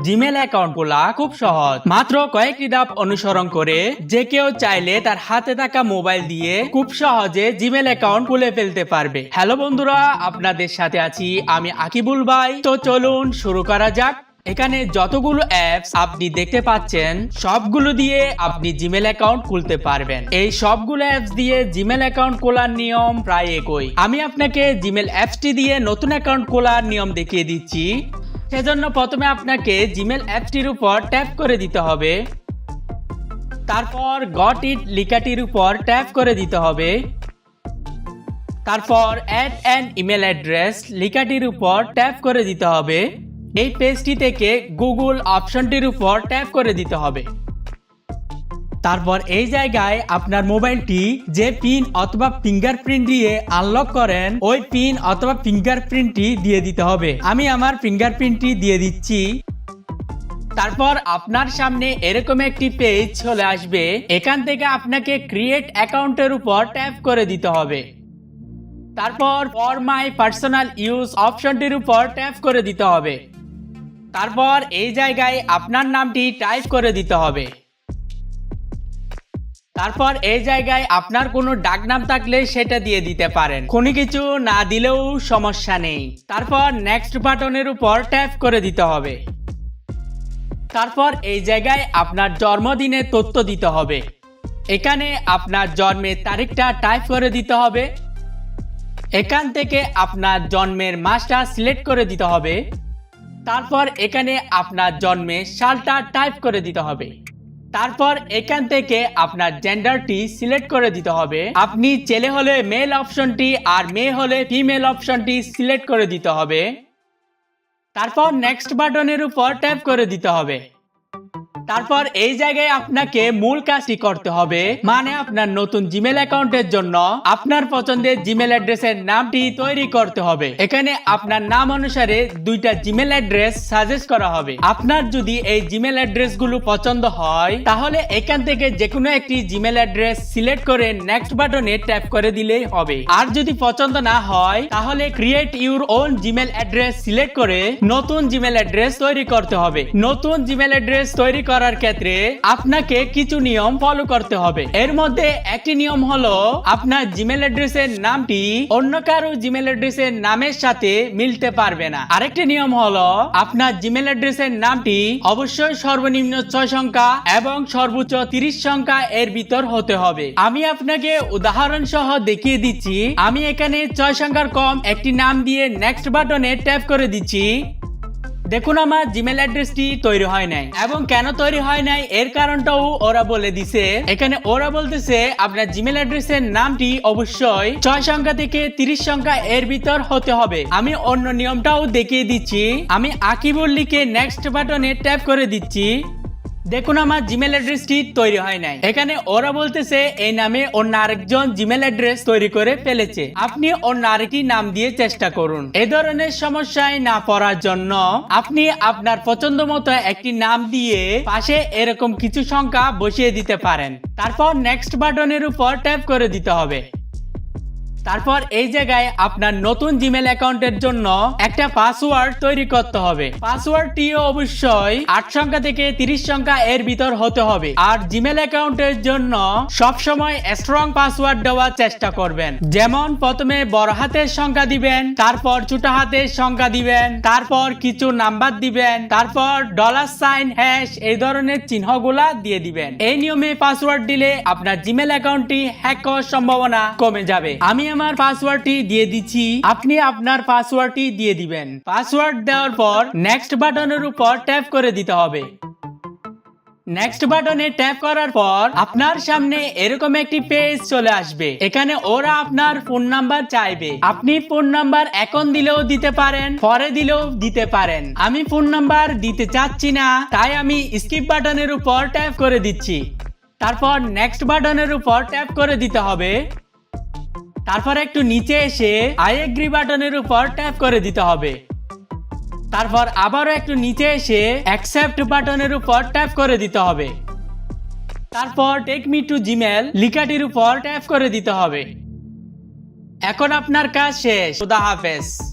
Gmail account খোলা খুব সহজ। মাত্র কয়েকটি ধাপ অনুসরণ করে যে কেউ চাইলে তার হাতে থাকা মোবাইল দিয়ে খুব সহজে জিমেল অ্যাকাউন্ট খুলে ফেলতে পারবে। হ্যালো বন্ধুরা, আপনাদের সাথে আছি আমি আকিবুল ভাই। তো চলুন শুরু করা যাক। এখানে যতগুলো অ্যাপস আপনি দেখতে পাচ্ছেন সবগুলো দিয়ে আপনি জিমেল অ্যাকাউন্ট খুলতে পারবেন। এই সবগুলো অ্যাপস দিয়ে জিমেল অ্যাকাউন্ট খোলার নিয়ম প্রায় একই। আমি আপনাকে জিমেল অ্যাপসটি দিয়ে নতুন অ্যাকাউন্ট খোলার নিয়ম দেখিয়ে দিচ্ছি। সেজন্য প্রথমে আপনাকে জিমেল অ্যাপসটির উপর ট্যাপ করে দিতে হবে। তারপর গট ইট লেখাটির উপর ট্যাপ করে দিতে হবে। তারপর অ্যাড অ্যান ইমেল অ্যাড্রেস লেখাটির উপর ট্যাপ করে দিতে হবে। এই পেজটি থেকে গুগল অপশনটির উপর ট্যাপ করে দিতে হবে। তারপর এই জায়গায় আপনার মোবাইলটি যে পিন অথবা ফিঙ্গারপ্রিন্ট দিয়ে আনলক করেন ওই পিন অথবা ফিঙ্গারপ্রিন্টটি দিয়ে দিতে হবে। আমি আমার ফিঙ্গারপ্রিন্টটি দিয়ে দিচ্ছি। তারপর আপনার সামনে এরকম একটি পেজ চলে আসবে। এখান থেকে আপনাকে ক্রিয়েট অ্যাকাউন্টের উপর ট্যাপ করে দিতে হবে। তারপর ফর মাই পার্সোনাল ইউজ অপশনটির উপর ট্যাপ করে দিতে হবে। তারপর এই জায়গায় আপনার নামটি টাইপ করে দিতে হবে। তারপর এই জায়গায় আপনার কোনো ডাকনাম থাকলে সেটা দিয়ে দিতে পারেন, কোনো কিছু না দিলেও সমস্যা নেই। তারপর নেক্সট বাটনের উপর ট্যাপ করে দিতে হবে। তারপর এই জায়গায় আপনার জন্মদিনের তথ্য দিতে হবে। এখানে আপনার জন্মের তারিখটা টাইপ করে দিতে হবে। এখান থেকে আপনার জন্মের মাসটা সিলেক্ট করে দিতে হবে। তারপর এখানে আপনার জন্মের সালটা টাইপ করে দিতে হবে। তারপর এখান থেকে আপনার জেন্ডারটি সিলেক্ট করে দিতে হবে। আপনি ছেলে হলে মেল অপশনটি আর মেয়ে হলে ফিমেল অপশনটি সিলেক্ট করে দিতে হবে। তারপর নেক্সট বাটনের উপর ট্যাপ করে দিতে হবে। তারপর এই জায়গায় আপনাকে মূল কাজটি করতে হবে, মানে আপনার নতুন জিমেল অ্যাকাউন্টের জন্য আপনার পছন্দের জিমেল অ্যাড্রেসের নামটি তৈরি করতে হবে। এখানে আপনার নাম অনুসারে দুইটা জিমেল অ্যাড্রেস সাজেস্ট করা হবে। আপনার যদি এই জিমেল অ্যাড্রেসগুলো পছন্দ হয় তাহলে এখান থেকে যে কোনো একটি জিমেল অ্যাড্রেস সিলেক্ট করে নেক্সট বাটনে ট্যাপ করে দিলেই হবে। আর যদি পছন্দ না হয় তাহলে create your own Gmail address select করে নতুন জিমেল অ্যাড্রেস তৈরি করতে হবে। নতুন জিমেল অ্যাড্রেস তৈরি করার ক্ষেত্রে আপনাকে কিছু নিয়ম ফলো করতে হবে। এর মধ্যে একটি নিয়ম হলো আপনার জিমেল অ্যাড্রেসের নামটি অন্য কারো জিমেল অ্যাড্রেসের নামের সাথে মিলতে পারবে না। আরেকটি নিয়ম হলো আপনার জিমেল অ্যাড্রেসের নামটি অবশ্যই সর্বনিম্ন 6 সংখ্যা এবং সর্বোচ্চ 30 সংখ্যা এর ভিতর হতে হবে। আমি আপনাকে উদাহরণ সহ দেখিয়ে দিচ্ছি। আমি এখানে 6 সংখ্যার কম একটি নাম দিয়ে নেক্সট বাটনে ট্যাপ করে দিচ্ছি। দেখুন আমার জিমেল অ্যাড্রেসটি তৈরি হয় নাই, এবং কেন তৈরি হয় নাই এর কারণটাও ওরা বলে দিছে। এখানে ওরা বলতেছে আপনার জিমেল অ্যাড্রেসের নামটি অবশ্যই 6 সংখ্যা থেকে 30 সংখ্যা এর ভিতর হতে হবে। আমি অন্য নিয়মটাও দেখিয়ে দিচ্ছি। আমি আকিবুল লিখে নেক্সট বাটনে ট্যাপ করে দিচ্ছি। দেখুন আমার জিমেল অ্যাড্রেসটি তৈরি হয় নাই। এখানে ওরা বলতেছে এই নামে অন্য আরেকজন জিমেল অ্যাড্রেস তৈরি করে ফেলেছে। আপনি অন্য আরেকটি নাম দিয়ে চেষ্টা করুন। এই ধরনের সমস্যায় না পড়ার জন্য আপনি আপনার পছন্দ মতো একটি নাম দিয়ে পাশে এরকম কিছু সংখ্যা বসিয়ে দিতে পারেন। তারপর নেক্সট বাটনের উপর ট্যাপ করে দিতে হবে। তারপর এই জায়গায় আপনার নতুন জিমেল অ্যাকাউন্টের জন্য একটা পাসওয়ার্ড তৈরি করতে হবে। পাসওয়ার্ডটিও অবশ্যই 8 সংখ্যা থেকে 30 সংখ্যা এর ভিতর হতে হবে। আর জিমেল অ্যাকাউন্টের জন্য সবসময় স্ট্রং পাসওয়ার্ড দেওয়ার চেষ্টা করবেন। যেমন প্রথমে বড় হাতের সংখ্যা দিবেন, তারপর ছোট হাতের সংখ্যা দিবেন, তারপর কিছু নাম্বার দিবেন, তারপর $, হ্যাশ এই ধরনের চিহ্নগুলা দিয়ে দিবেন। এই নিয়মে পাসওয়ার্ড দিলে আপনার জিমেল অ্যাকাউন্টটি হ্যাক হওয়ার সম্ভাবনা কমে যাবে। আমি আমার পাসওয়ার্ডটি দিয়ে দিচ্ছি, আপনি আপনার পাসওয়ার্ডটি দিয়ে দিবেন। পাসওয়ার্ড দেওয়ার পর নেক্সট বাটনের উপর ট্যাপ করে দিতে হবে। নেক্সট বাটনে ট্যাপ করার পর আপনার সামনে এরকম একটি পেজ চলে আসবে। এখানে ওরা আপনার ফোন নাম্বার চাইবে। আপনি ফোন নাম্বার এখন দিলেও দিতে পারেন, পরে দিলেও দিতে পারেন। আমি ফোন নাম্বার দিতে চাচ্ছি না, তাই আমি স্কিপ বাটনের উপর ট্যাপ করে দিচ্ছি। তারপর নেক্সট বাটনের উপর ট্যাপ করে দিতে হবে। তারপর একটু নিচে এসে আই এগ্রি বাটনের উপর ট্যাপ করে দিতে হবে। তারপর আবারও একটু নিচে এসে অ্যাকসেপ্ট বাটনের উপর ট্যাপ করে দিতে হবে। তারপর টেক মি টু জিমেল লেখাটির উপর ট্যাপ করে দিতে হবে। এখন আপনার কাজ শেষ। খুদা হাফেজ।